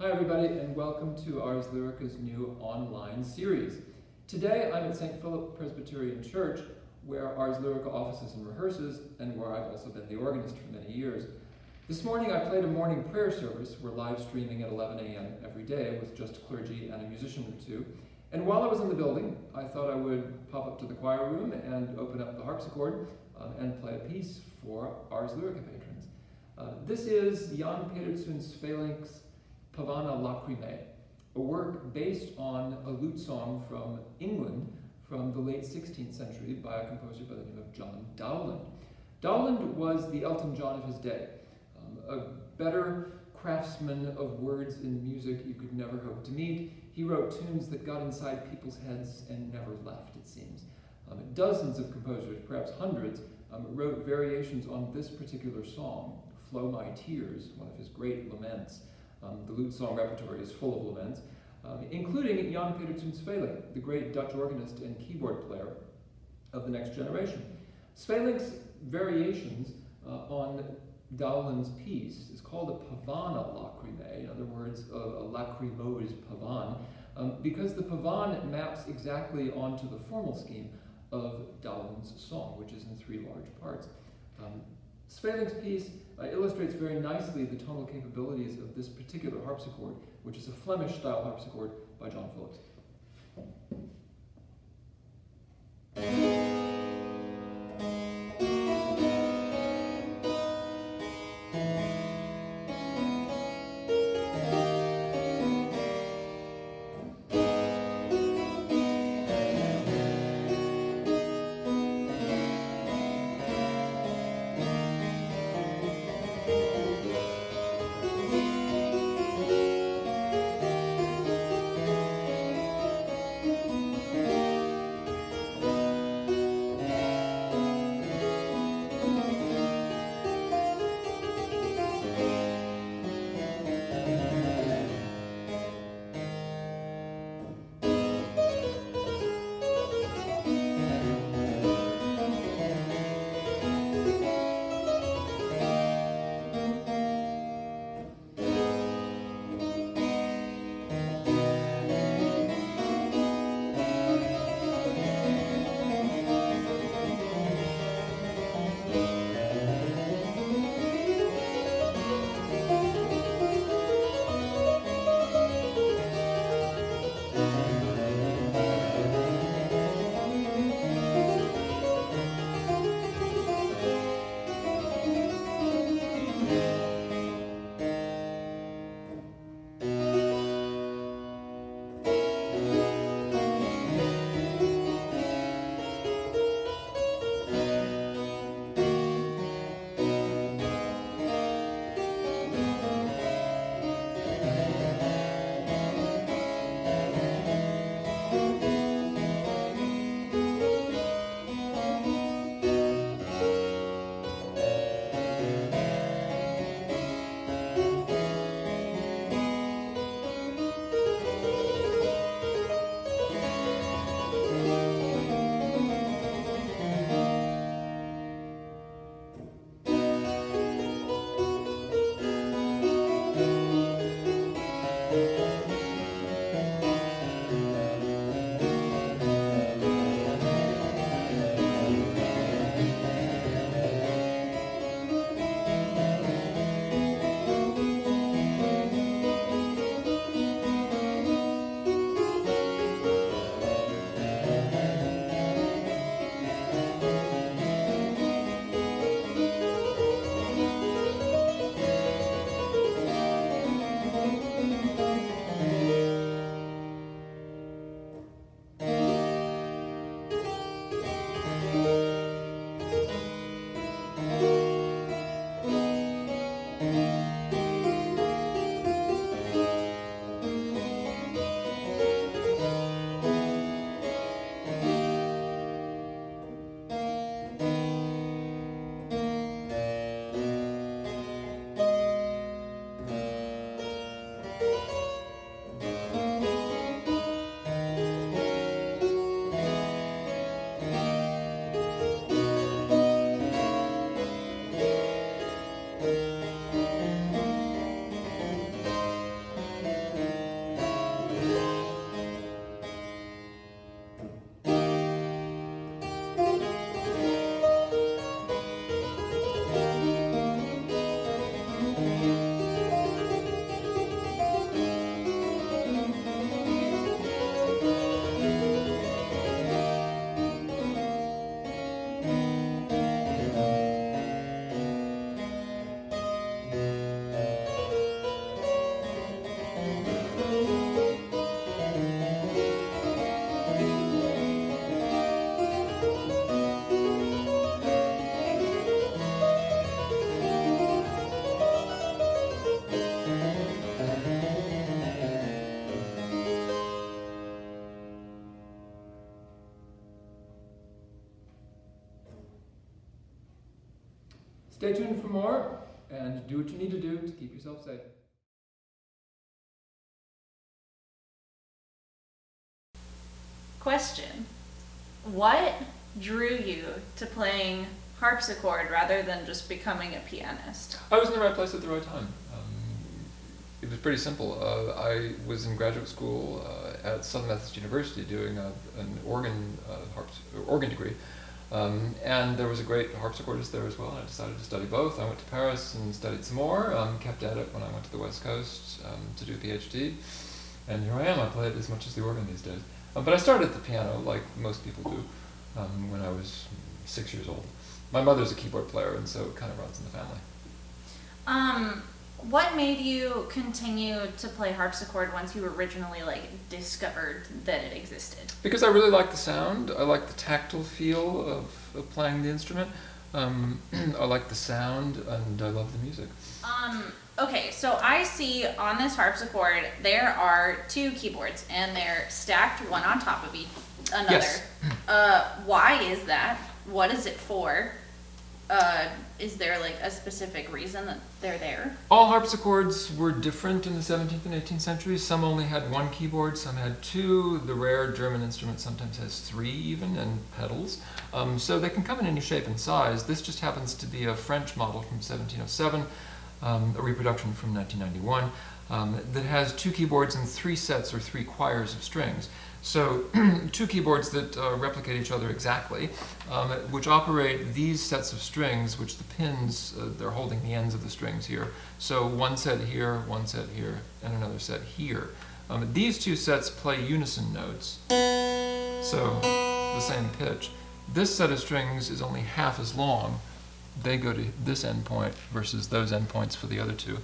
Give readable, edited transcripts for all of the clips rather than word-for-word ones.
Hi everybody, and welcome to Ars Lyrica's new online series. Today I'm at St. Philip Presbyterian Church, where Ars Lyrica offices and rehearses, and where I've also been the organist for many years. This morning I played a morning prayer service. We're live streaming at 11 a.m. every day with just clergy and a musician or two. And while I was in the building, I thought I would pop up to the choir room and open up the harpsichord and play a piece for Ars Lyrica patrons. This is Jan Pieterszoon Sweelinck's Pavana, Lachrimae, a work based on a lute song from England from the late 16th century by a composer by the name of John Dowland. Dowland was the Elton John of his day, a better craftsman of words in music you could never hope to meet. He wrote tunes that got inside people's heads and never left, it seems. Dozens of composers, perhaps hundreds, wrote variations on this particular song, Flow My Tears, one of his great laments. The lute song repertory is full of laments, including Jan Pieterszoon Sweelinck, the great Dutch organist and keyboard player of the next generation. Sweelinck's variations on Dowland's piece is called a Pavana Lachrimae, in other words, a Lachrimae's Pavan, because the Pavan maps exactly onto the formal scheme of Dowland's song, which is in three large parts. Sweelinck's piece illustrates very nicely the tonal capabilities of this particular harpsichord, which is a Flemish-style harpsichord by John Phillips. Stay tuned for more, and do what you need to do to keep yourself safe. Question. What drew you to playing harpsichord rather than just becoming a pianist? I was in the right place at the right time. It was pretty simple. I was in graduate school at Southern Methodist University doing an organ degree. And there was a great harpsichordist there as well, and I decided to study both. I went to Paris and studied some more, kept at it when I went to the West Coast to do a PhD. And here I am. I play it as much as the organ these days. But I started at the piano, like most people do, when I was 6 years old. My mother's a keyboard player, and so it kind of runs in the family. What made you continue to play harpsichord once you originally discovered that it existed? Because I really like the sound. I like the tactile feel of playing the instrument. I like the sound, and I love the music. Okay, so I see on this harpsichord there are 2 keyboards, and they're stacked one on top of each another. Yes. Why is that? What is it for? Is there a specific reason that they're there? All harpsichords were different in the 17th and 18th centuries. Some only had 1 keyboard, some had 2. The rare German instrument sometimes has 3 even, and pedals. So they can come in any shape and size. This just happens to be a French model from 1707, a reproduction from 1991, that has 2 keyboards and 3 sets or 3 choirs of strings. So 2 keyboards that replicate each other exactly, which operate these sets of strings, which the pins, they're holding the ends of the strings here. So 1 set here, 1 set here, and another set here. These 2 sets play unison notes, so the same pitch. This set of strings is only half as long. They go to this endpoint versus those endpoints for the other 2.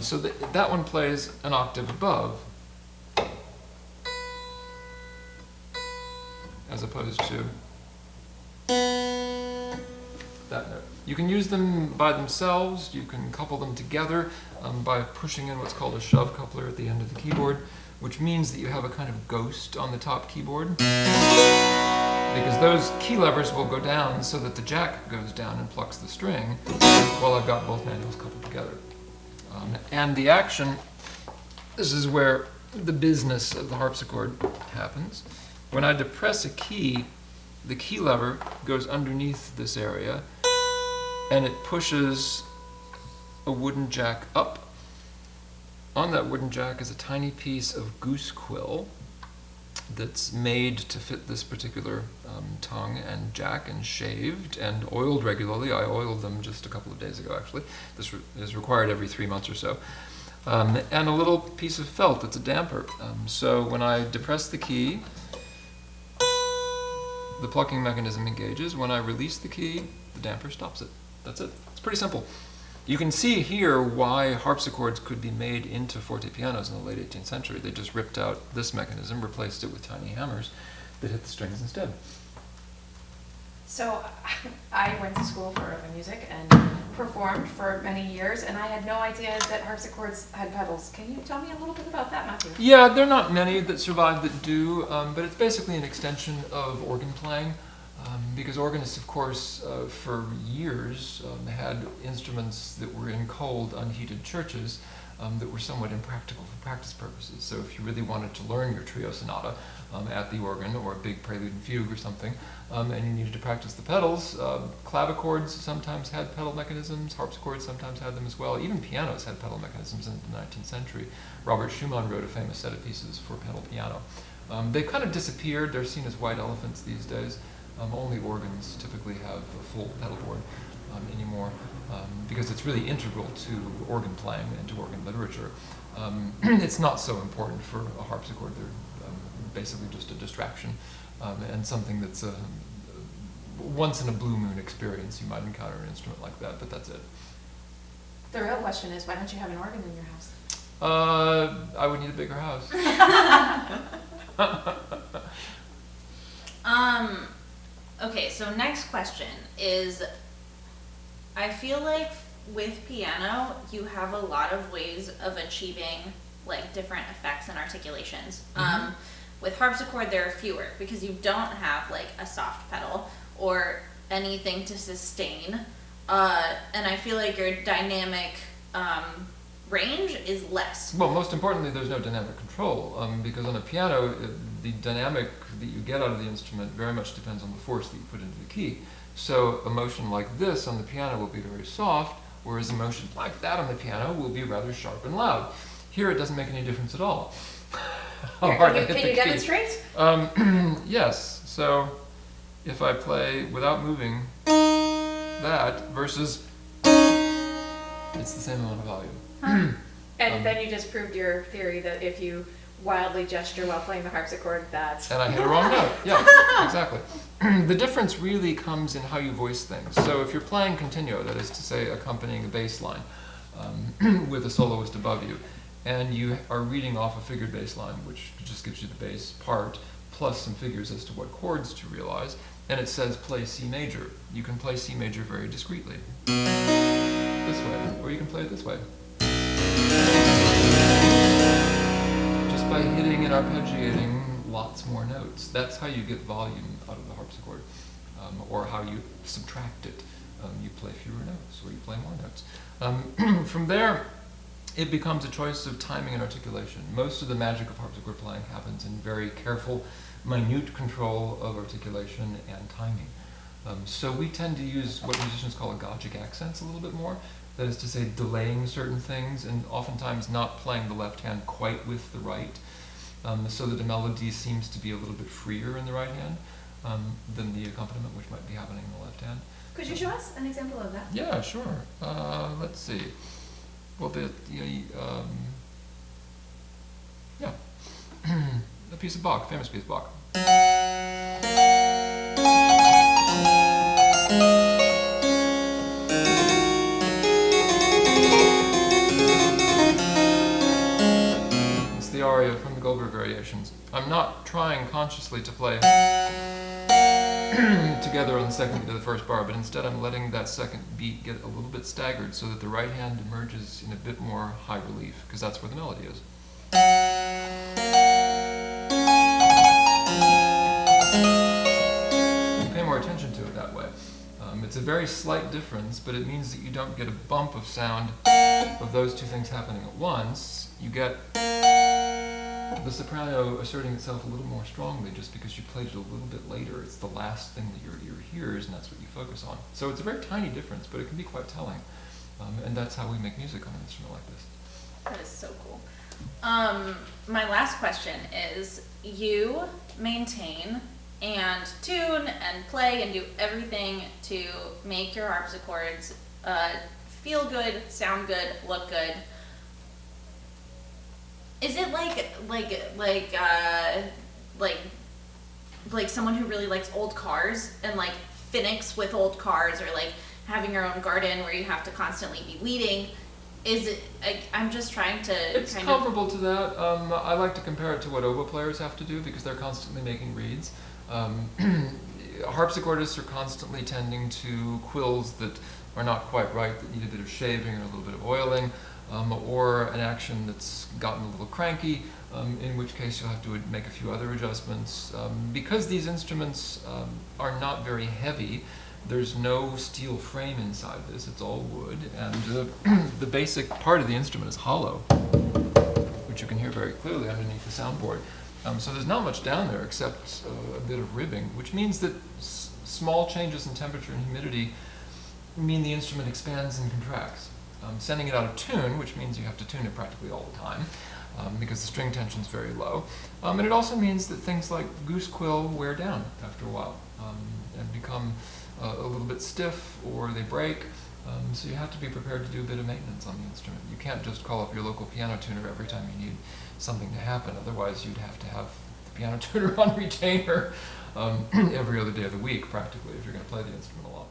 So that one plays an octave above, as opposed to that note. You can use them by themselves. You can couple them together by pushing in what's called a shove coupler at the end of the keyboard, which means that you have a kind of ghost on the top keyboard, because those key levers will go down so that the jack goes down and plucks the string while I've got both manuals coupled together. And the action, this is where the business of the harpsichord happens. When I depress a key, the key lever goes underneath this area, and it pushes a wooden jack up. On that wooden jack is a tiny piece of goose quill that's made to fit this particular tongue and jack, and shaved and oiled regularly. I oiled them just a couple of days ago, actually. This is required every 3 months or so. And a little piece of felt that's a damper. So when I depress the key, the plucking mechanism engages. When I release the key, the damper stops it. That's it. It's pretty simple. You can see here why harpsichords could be made into forte pianos in the late 18th century. They just ripped out this mechanism, replaced it with tiny hammers that hit the strings instead. So I went to school for music and performed for many years, and I had no idea that harpsichords had pedals. Can you tell me a little bit about that, Matthew? Yeah, there are not many that survive that do, but it's basically an extension of organ playing. Because organists, of course, for years had instruments that were in cold, unheated churches that were somewhat impractical for practice purposes. So if you really wanted to learn your trio sonata at the organ, or a big prelude and fugue or something, and you needed to practice the pedals, clavichords sometimes had pedal mechanisms, harpsichords sometimes had them as well. Even pianos had pedal mechanisms in the 19th century. Robert Schumann wrote a famous set of pieces for pedal piano. They've kind of disappeared. They're seen as white elephants these days. Only organs typically have a full pedal board anymore, because it's really integral to organ playing and to organ literature. It's not so important for a harpsichord. They're basically just a distraction, and something that's a once in a blue moon experience. You might encounter an instrument like that, but that's it. The real question is, why don't you have an organ in your house? I would need a bigger house. Okay, so next question is, I feel like with piano, you have a lot of ways of achieving different effects and articulations. Mm-hmm. With harpsichord, there are fewer because you don't have a soft pedal or anything to sustain and I feel like your dynamic range is less. Well, most importantly, there's no dynamic control, because on a piano, the dynamic that you get out of the instrument very much depends on the force that you put into the key. So a motion like this on the piano will be very soft, whereas a motion like that on the piano will be rather sharp and loud. Here, it doesn't make any difference at all. How hard I hit the Can you key. demonstrate? Yes. So if I play without moving that versus, it's the same amount of volume. And then you just proved your theory that if you wildly gesture while playing the harpsichord, that's... And I hit a wrong note. Yeah, exactly. The difference really comes in how you voice things. So if you're playing continuo, that is to say accompanying a bass line with a soloist above you, and you are reading off a figured bass line, which just gives you the bass part, plus some figures as to what chords to realize, and it says play C major. You can play C major very discreetly. This way, or you can play it this way. Just by hitting and arpeggiating lots more notes. That's how you get volume out of the harpsichord, or how you subtract it. You play fewer notes, or you play more notes. From there, it becomes a choice of timing and articulation. Most of the magic of harpsichord playing happens in very careful, minute control of articulation and timing. So we tend to use what musicians call agogic accents a little bit more. That is to say, delaying certain things and oftentimes not playing the left hand quite with the right, so that the melody seems to be a little bit freer in the right hand than the accompaniment, which might be happening in the left hand. Could you show us an example of that? Yeah, sure. Let's see. Well, yeah, a piece of Bach, famous piece of Bach. It's the aria from the Goldberg Variations. I'm not trying consciously to play together on the second beat of the first bar, but instead I'm letting that second beat get a little bit staggered so that the right hand emerges in a bit more high relief, because that's where the melody is. You pay more attention to it that way. It's a very slight difference, but it means that you don't get a bump of sound of those two things happening at once. You get the soprano asserting itself a little more strongly just because you played it a little bit later. It's the last thing that your ear hears, and that's what you focus on. So it's a very tiny difference, but it can be quite telling. And that's how we make music on an instrument like this. That is so cool. My last question is, you maintain and tune and play and do everything to make your harpsichords feel good, sound good, look good. Is it like someone who really likes old cars and like finicks with old cars, or like having your own garden where you have to constantly be weeding? Is it? I'm just trying to. It's comparable to that. I like to compare it to what oboe players have to do because they're constantly making reeds. Harpsichordists are constantly tending to quills that are not quite right, that need a bit of shaving or a little bit of oiling. Or an action that's gotten a little cranky, in which case you'll have to make a few other adjustments. Because these instruments are not very heavy, there's no steel frame inside this, it's all wood, and the basic part of the instrument is hollow, which you can hear very clearly underneath the soundboard. So there's not much down there except a bit of ribbing, which means that small changes in temperature and humidity mean the instrument expands and contracts. Sending it out of tune, which means you have to tune it practically all the time, because the string tension is very low. And it also means that things like goose quill wear down after a while and become a little bit stiff, or they break. So you have to be prepared to do a bit of maintenance on the instrument. You can't just call up your local piano tuner every time you need something to happen. Otherwise, you'd have to have the piano tuner on retainer every other day of the week, practically, if you're going to play the instrument a lot.